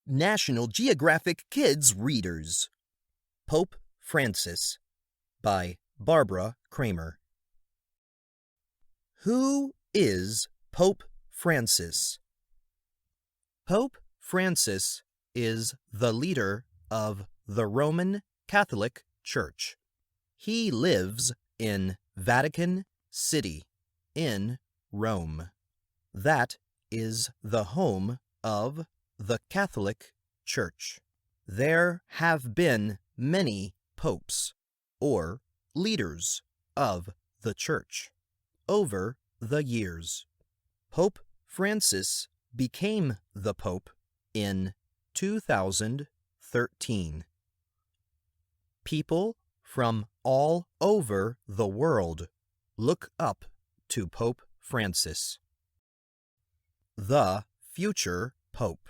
National Geographic Kids Readers. Pope Francis by Barbara Kramer. Who is Pope Francis? Pope Francis is the leader of the Roman Catholic Church. He lives in Vatican City in Rome. That is the home of the Catholic Church. There have been many popes, or leaders of the Church, over the years. Pope Francis became the Pope in 2013. People from all over the world look up to Pope Francis. The future Pope.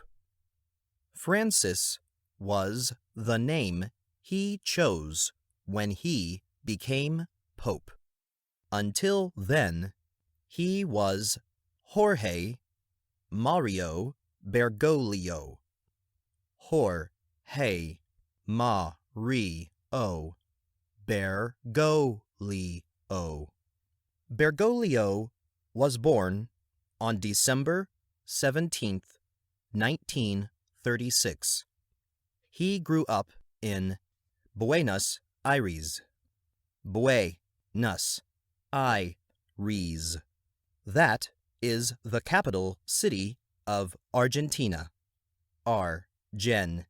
Francis was the name he chose when he became Pope. Until then, he was Jorge Mario Bergoglio. Jorge Mario Bergoglio. Bergoglio was born on December 17th, 1936. He grew up in Buenos Aires. Buenos Aires. That is the capital city of Argentina. Argentina.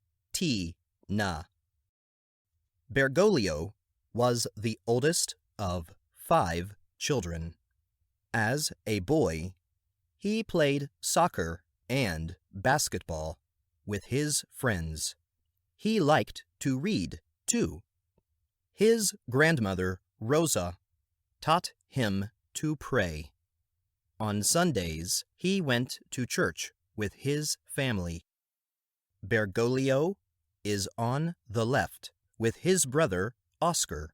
Bergoglio was the oldest of 5 children. As a boy, he played soccer and basketball with his friends. He liked to read, too. His grandmother, Rosa, taught him to pray. On Sundays, he went to church with his family. Bergoglio is on the left with his brother, Oscar.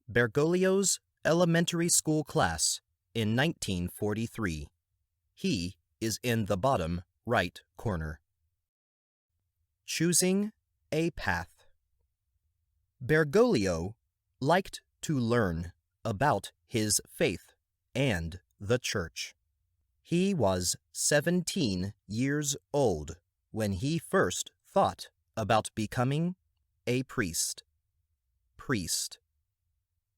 Bergoglio's elementary school class in 1943. He is in the bottom right corner. Choosing a path. Bergoglio liked to learn about his faith and the church. He was 17 years old when he first thought about becoming a priest.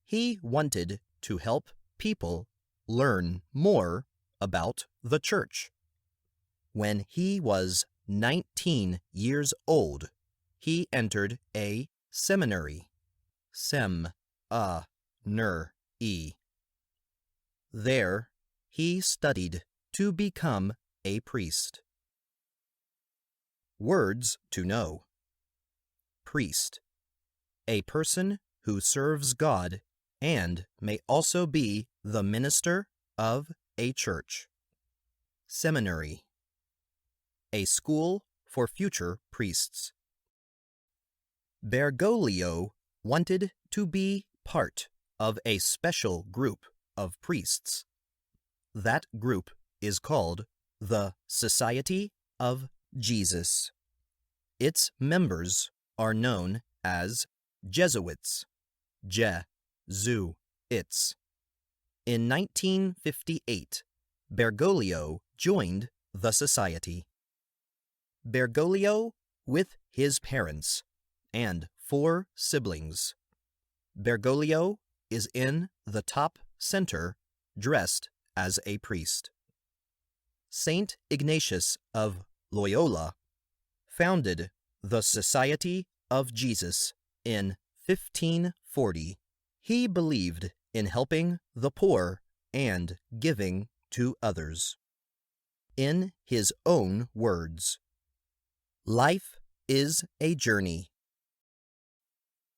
He wanted to help people learn more about the church. When he was 19 years old, he entered a seminary. There, he studied to become a priest. Words to know. Priest. A person who serves God and may also be the minister of a church. Seminary. A school for future priests. Bergoglio wanted to be part of a special group of priests. That group is called the Society of Jesus. Its members are known as Jesuits. In 1958, Bergoglio joined the society. Bergoglio with his parents and 4 siblings. Bergoglio is in the top center, dressed as a priest. Saint Ignatius of Loyola founded the Society of Jesus in 1540. He believed in helping the poor and giving to others. In his own words, life is a journey.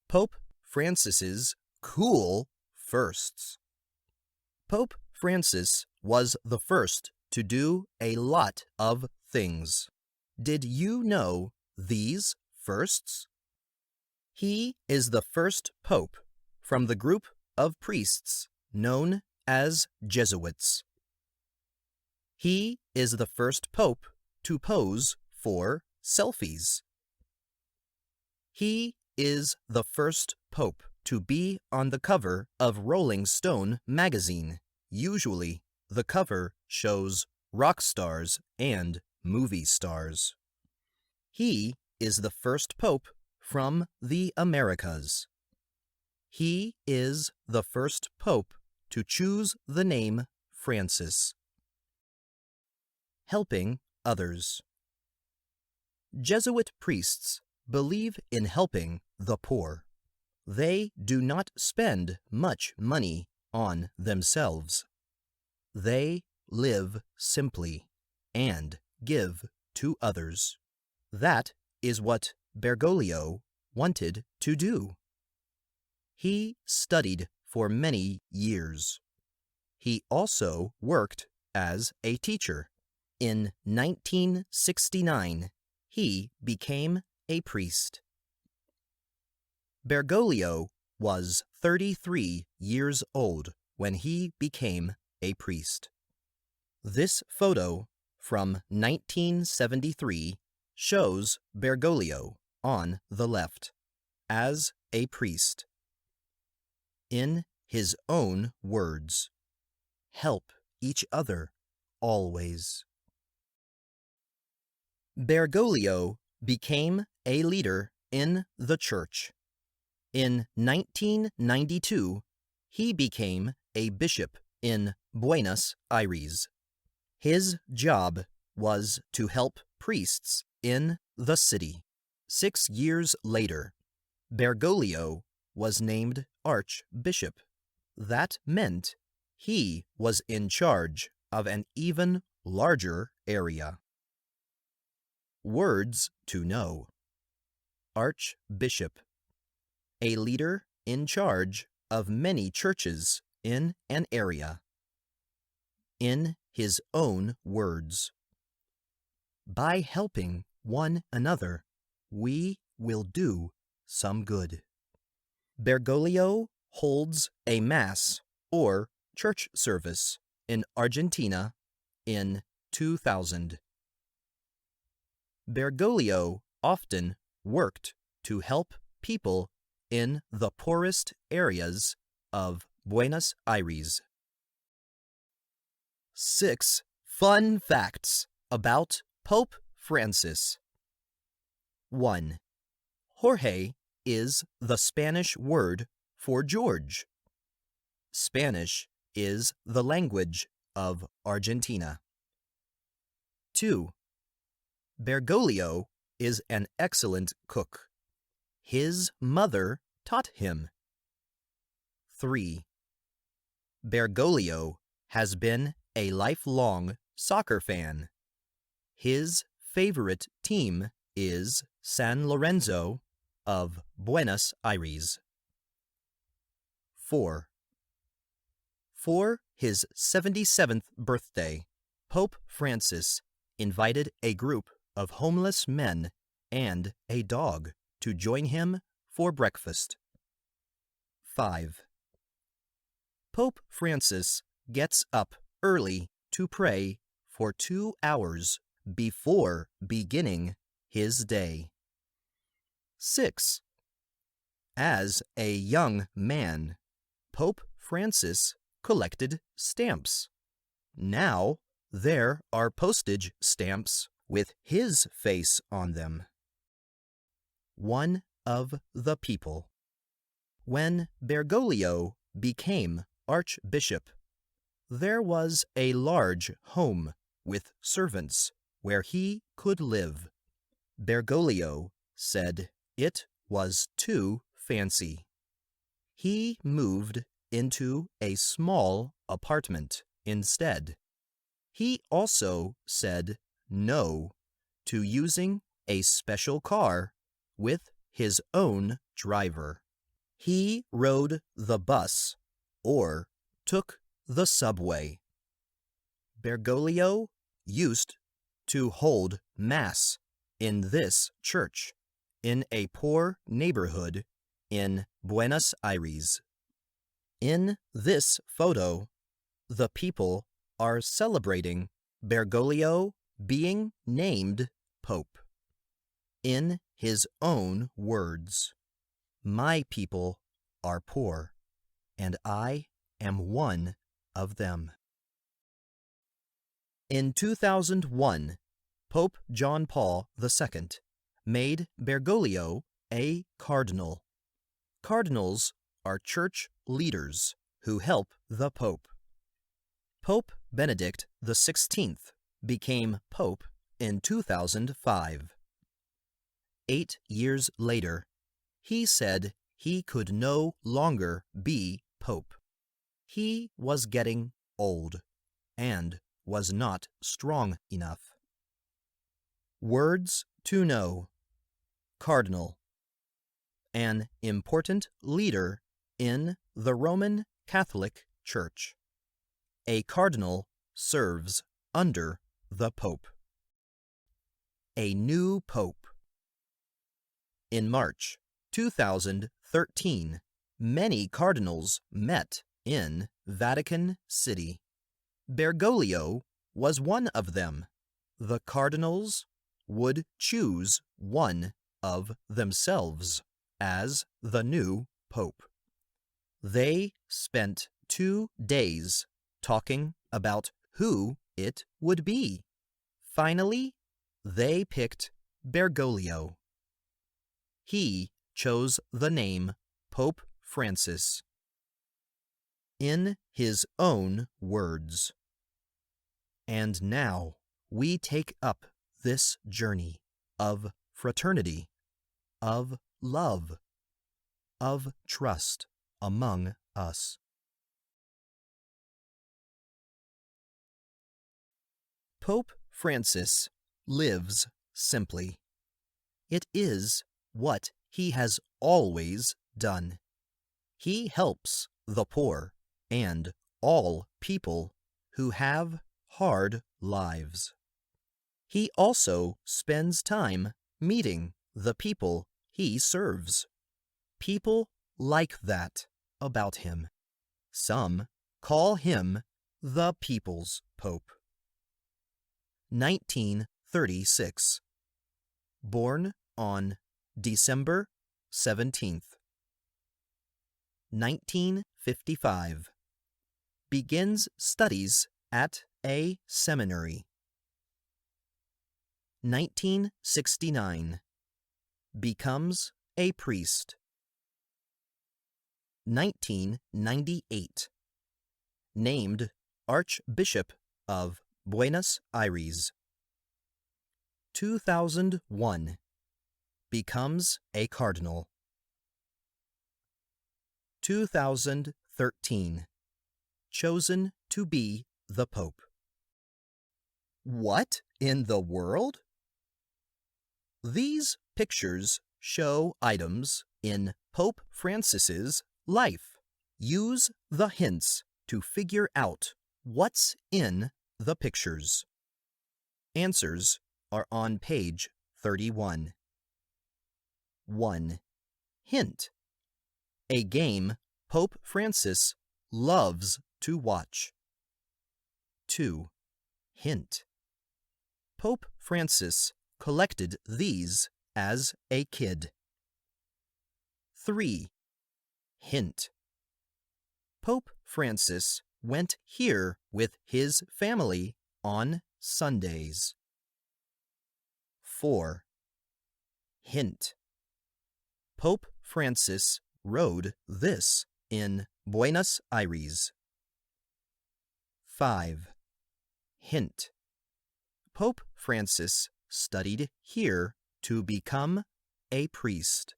Pope Francis's cool firsts. Pope Francis was the first to do a lot of things. Did you know these firsts? He is the first pope from the group of priests known as Jesuits. He is the first pope to pose for selfies. He is the first pope to be on the cover of Rolling Stone magazine. Usually, the cover shows rock stars and movie stars. He is the first pope from the Americas. He is the first pope to choose the name Francis. Helping others. Jesuit priests believe in helping the poor. They do not spend much money on themselves. They live simply and give to others. That is what Bergoglio wanted to do. He studied for many years. He also worked as a teacher. In 1969, he became a priest. Bergoglio was 33 years old when he became a priest. This photo from 1973 shows Bergoglio on the left as a priest. In his own words, help each other always. Bergoglio became a leader in the church. In 1992, he became a bishop in Buenos Aires. His job was to help priests in the city. 6 years later, Bergoglio was named archbishop. That meant he was in charge of an even larger area. Words to know. Archbishop. A leader in charge of many churches in an area. In his own words. By helping one another, we will do some good. Bergoglio holds a mass or church service in Argentina in 2000. Bergoglio often worked to help people in the poorest areas of Buenos Aires. 6 fun facts about Pope Francis. 1. Jorge is the Spanish word for George. Spanish is the language of Argentina. 2. Bergoglio is an excellent cook. His mother taught him. 3. Bergoglio has been a lifelong soccer fan. His favorite team is San Lorenzo of Buenos Aires. 4. For his 77th birthday, Pope Francis invited a group of homeless men and a dog to join him for breakfast. 5. Pope Francis gets up early to pray for 2 hours before beginning his day. 6. As a young man, Pope Francis collected stamps. Now there are postage stamps with his face on them. One of the people. When Bergoglio became archbishop, there was a large home with servants where he could live. Bergoglio said it was too fancy. He moved into a small apartment instead. He also said no to using a special car with his own driver. He rode the bus or took the subway. Bergoglio used to hold Mass in this church in a poor neighborhood in Buenos Aires. In this photo, the people are celebrating Bergoglio being named Pope. in his own words. My people are poor, and I am one of them. In 2001, Pope John Paul II made Bergoglio a cardinal. Cardinals are church leaders who help the Pope. Pope Benedict XVI became Pope in 2005. 8 years later, he said he could no longer be Pope. He was getting old and was not strong enough. Words to know. Cardinal. An important leader in the Roman Catholic Church. A cardinal serves under the Pope. A new Pope. In March 2013, many cardinals met in Vatican City. Bergoglio was one of them. The cardinals would choose one of themselves as the new Pope. They spent 2 days talking about who it would be. Finally, they picked Bergoglio. He chose the name Pope Francis. In his own words. And now we take up this journey of fraternity, of love, of trust among us. Pope Francis lives simply. It is what he has always done. He helps the poor and all people who have hard lives. He also spends time meeting the people he serves. People like that about him. Some call him the People's Pope. 1936. Born on December 17th. 1955. Begins studies at a seminary. 1969. Becomes a priest. 1998. Named Archbishop of Buenos Aires. 2001. Becomes a cardinal. 2013. Chosen to be the Pope. What in the world? These pictures show items in Pope Francis's life. Use the hints to figure out what's in the pictures. Answers are on page 31. 1. Hint. A game Pope Francis loves to watch. 2. Hint. Pope Francis collected these as a kid. 3. Hint. Pope Francis went here with his family on Sundays. 4. Hint. Pope Francis rode this in Buenos Aires. 5. Hint. Pope Francis studied here to become a priest.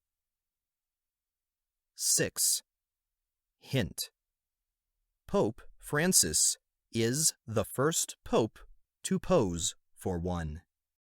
6. Hint. Pope Francis is the first pope to pose for one.